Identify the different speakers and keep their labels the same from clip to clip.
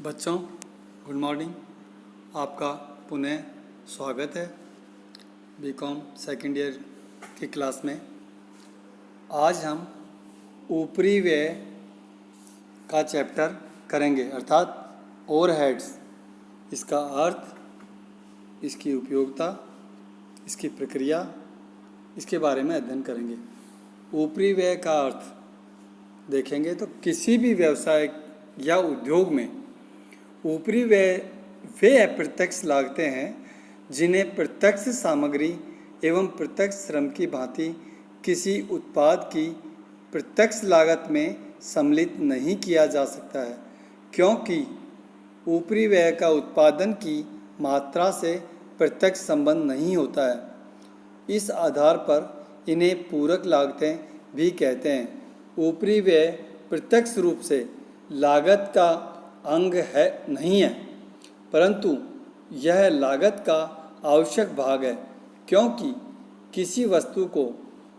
Speaker 1: बच्चों, good morning. आपका पुनः स्वागत है बीकॉम सेकेंड ईयर की क्लास में। आज हम ऊपरी व्यय का चैप्टर करेंगे, अर्थात ओवरहेड्स। इसका अर्थ, इसकी उपयोगिता, इसकी प्रक्रिया, इसके बारे में अध्ययन करेंगे। ऊपरी व्यय का अर्थ देखेंगे तो किसी भी व्यवसाय या उद्योग में ऊपरी व्यय वे अप्रत्यक्ष लागतें हैं जिन्हें प्रत्यक्ष सामग्री एवं प्रत्यक्ष श्रम की भांति किसी उत्पाद की प्रत्यक्ष लागत में सम्मिलित नहीं किया जा सकता है, क्योंकि ऊपरी व्यय का उत्पादन की मात्रा से प्रत्यक्ष संबंध नहीं होता है। इस आधार पर इन्हें पूरक लागतें भी कहते हैं। ऊपरी व्यय प्रत्यक्ष रूप से लागत का अंग नहीं है, परंतु यह लागत का आवश्यक भाग है, क्योंकि किसी वस्तु को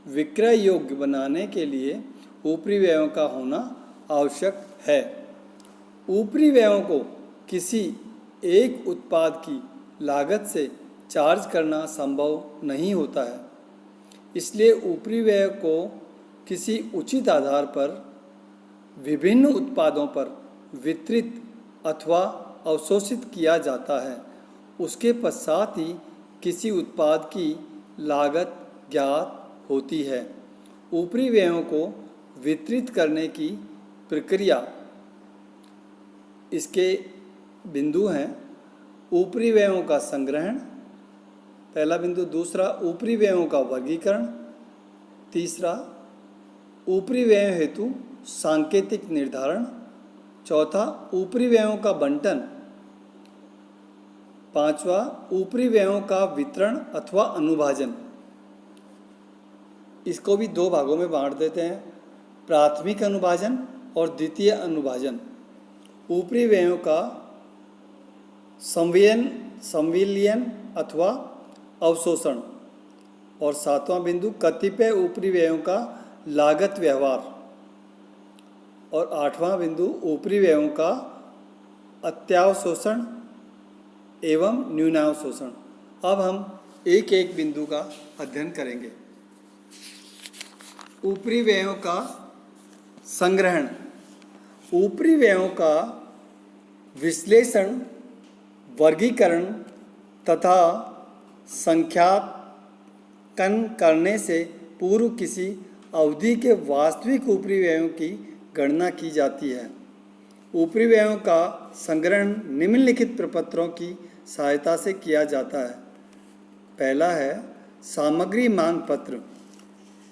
Speaker 1: विक्रय योग्य बनाने के लिए ऊपरी व्ययों का होना आवश्यक है। ऊपरी व्ययों को किसी एक उत्पाद की लागत से चार्ज करना संभव नहीं होता है, इसलिए ऊपरी व्यय को किसी उचित आधार पर विभिन्न उत्पादों पर वितरित अथवा अवशोषित किया जाता है। उसके पश्चात ही किसी उत्पाद की लागत ज्ञात होती है। ऊपरी व्ययों को वितरित करने की प्रक्रिया, इसके बिंदु हैं। ऊपरी व्ययों का संग्रहण, पहला बिंदु। दूसरा, ऊपरी व्ययों का वर्गीकरण। तीसरा, ऊपरी व्यय हेतु सांकेतिक निर्धारण। चौथा, ऊपरी व्ययों का बंटन। पांचवा, ऊपरी व्ययों का वितरण अथवा अनुभाजन। इसको भी दो भागों में बांट देते हैं, प्राथमिक अनुभाजन और द्वितीय अनुभाजन। ऊपरी व्ययों का संविलियन अथवा अवशोषण। और सातवां बिंदु, कतिपय ऊपरी व्ययों का लागत व्यवहार। और आठवां बिंदु, ऊपरी व्ययों का अत्यावशोषण एवं न्यूनावशोषण। अब हम एक एक बिंदु का अध्ययन करेंगे। ऊपरी व्ययों का संग्रहण। ऊपरी व्ययों का विश्लेषण, वर्गीकरण तथा संख्याकन करने से पूर्व किसी अवधि के वास्तविक ऊपरी व्ययों की गणना की जाती है। ऊपरी व्ययों का संग्रहण निम्नलिखित प्रपत्रों की सहायता से किया जाता है। पहला है सामग्री मांग पत्र।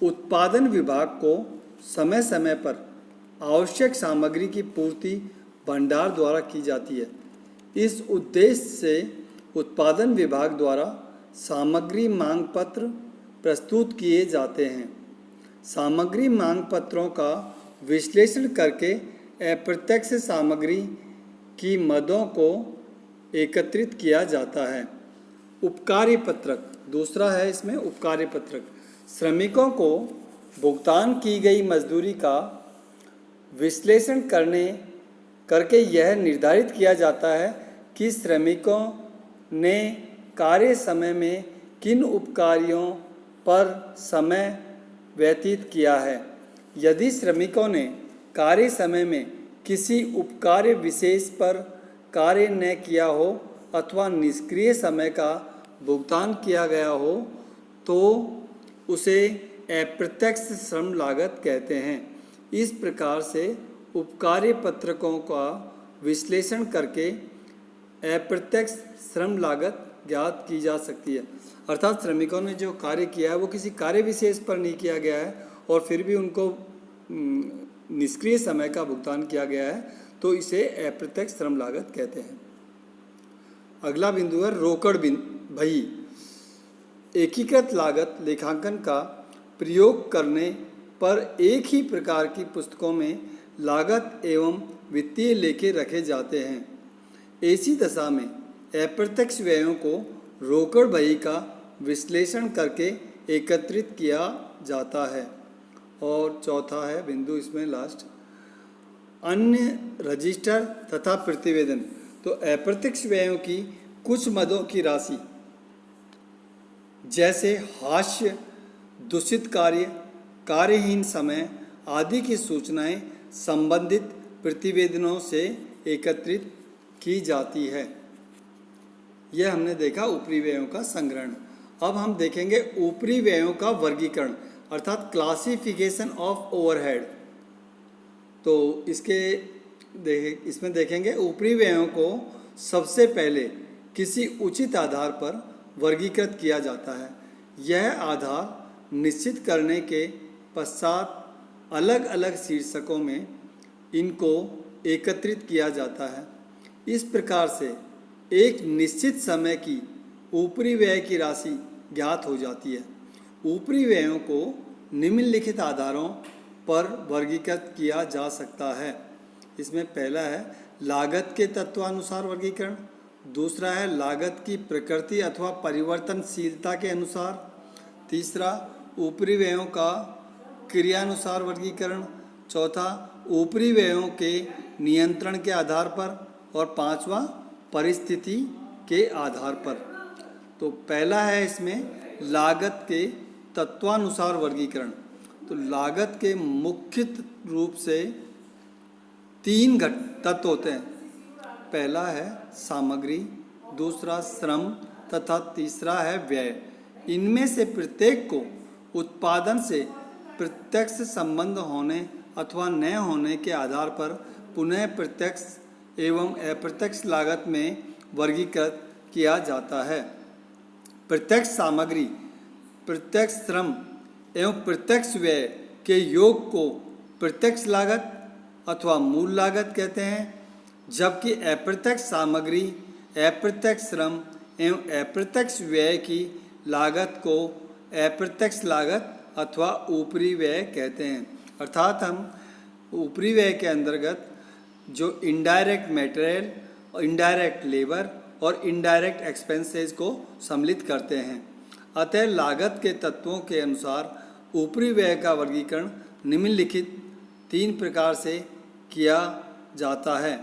Speaker 1: उत्पादन विभाग को समय समय पर आवश्यक सामग्री की पूर्ति भंडार द्वारा की जाती है। इस उद्देश्य से उत्पादन विभाग द्वारा सामग्री मांग पत्र प्रस्तुत किए जाते हैं। सामग्री मांग पत्रों का विश्लेषण करके अप्रत्यक्ष सामग्री की मदों को एकत्रित किया जाता है। उपकार्य पत्रक दूसरा है, इसमें उपकार्य पत्रक। श्रमिकों को भुगतान की गई मजदूरी का विश्लेषण करके यह निर्धारित किया जाता है कि श्रमिकों ने कार्य समय में किन उपकार्यों पर समय व्यतीत किया है। यदि श्रमिकों ने कार्य समय में किसी उपकार्य विशेष पर कार्य न किया हो अथवा निष्क्रिय समय का भुगतान किया गया हो तो उसे अप्रत्यक्ष श्रम लागत कहते हैं। इस प्रकार से उपकार्य पत्रकों का विश्लेषण करके अप्रत्यक्ष श्रम लागत ज्ञात की जा सकती है। अर्थात श्रमिकों ने जो कार्य किया है वो किसी कार्य विशेष पर नहीं किया गया है और फिर भी उनको निष्क्रिय समय का भुगतान किया गया है, तो इसे अप्रत्यक्ष श्रम लागत कहते हैं। अगला बिंदु है रोकड़ बही। एकीकृत लागत लेखांकन का प्रयोग करने पर एक ही प्रकार की पुस्तकों में लागत एवं वित्तीय लेखे रखे जाते हैं। ऐसी दशा में अप्रत्यक्ष व्ययों को रोकड़ बही का विश्लेषण करके एकत्रित किया जाता है। और चौथा है बिंदु, इसमें लास्ट, अन्य रजिस्टर तथा प्रतिवेदन। तो अप्रत्यक्ष व्ययों की कुछ मदों की राशि जैसे हास्य, दूषित कार्य, कार्यहीन समय आदि की सूचनाएं संबंधित प्रतिवेदनों से एकत्रित की जाती है। यह हमने देखा ऊपरी व्ययों का संग्रहण। अब हम देखेंगे ऊपरी व्ययों का वर्गीकरण अर्थात क्लासिफिकेशन ऑफ ओवरहेड। तो इसमें देखेंगे ऊपरी व्ययों को सबसे पहले किसी उचित आधार पर वर्गीकृत किया जाता है। यह आधार निश्चित करने के पश्चात अलग अलग शीर्षकों में इनको एकत्रित किया जाता है। इस प्रकार से एक निश्चित समय की ऊपरी व्यय की राशि ज्ञात हो जाती है। ऊपरी व्ययों को निम्नलिखित आधारों पर वर्गीकृत किया जा सकता है। इसमें पहला है लागत के तत्वानुसार वर्गीकरण, दूसरा है लागत की प्रकृति अथवा परिवर्तनशीलता के अनुसार, तीसरा ऊपरी व्ययों का क्रियानुसार वर्गीकरण, चौथा ऊपरी व्ययों के नियंत्रण के आधार पर और पांचवा परिस्थिति के आधार पर। तो पहला है इसमें लागत के तत्वानुसार वर्गीकरण। तो लागत के मुख्य रूप से तीन तत्व होते हैं। पहला है सामग्री, दूसरा श्रम तथा तीसरा है व्यय। इनमें से प्रत्येक को उत्पादन से प्रत्यक्ष संबंध होने अथवा न होने के आधार पर पुनः प्रत्यक्ष एवं अप्रत्यक्ष लागत में वर्गीकृत किया जाता है। प्रत्यक्ष सामग्री, प्रत्यक्ष श्रम एवं प्रत्यक्ष व्यय के योग को प्रत्यक्ष लागत अथवा मूल लागत कहते हैं, जबकि अप्रत्यक्ष सामग्री, अप्रत्यक्ष श्रम एवं अप्रत्यक्ष व्यय की लागत को अप्रत्यक्ष लागत अथवा ऊपरी व्यय कहते हैं। अर्थात हम ऊपरी व्यय के अंतर्गत जो इनडायरेक्ट मटेरियल, इनडायरेक्ट लेबर और इनडायरेक्ट एक्सपेंसेस को सम्मिलित करते हैं। अतः लागत के तत्वों के अनुसार ऊपरी व्यय का वर्गीकरण निम्नलिखित तीन प्रकार से किया जाता है।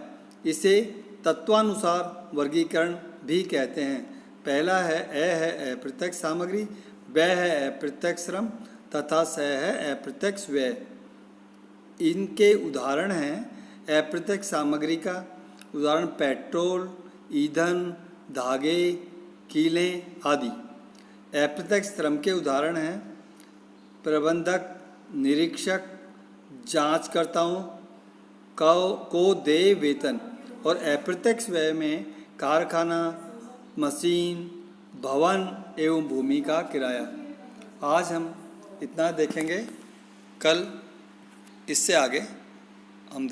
Speaker 1: इसे तत्वानुसार वर्गीकरण भी कहते हैं। पहला है अप्रत्यक्ष सामग्री, ब है अप्रत्यक्ष श्रम तथा स है अप्रत्यक्ष व्यय। इनके उदाहरण हैं अप्रत्यक्ष सामग्री का उदाहरण पेट्रोल, ईंधन, धागे, कीलें आदि। अप्रत्यक्ष श्रम के उदाहरण हैं प्रबंधक, निरीक्षक, जांचकर्ताओं को दे वेतन। और अप्रत्यक्ष व्यय में कारखाना, मशीन, भवन एवं भूमि का किराया। आज हम इतना देखेंगे, कल इससे आगे हम देखेंगे।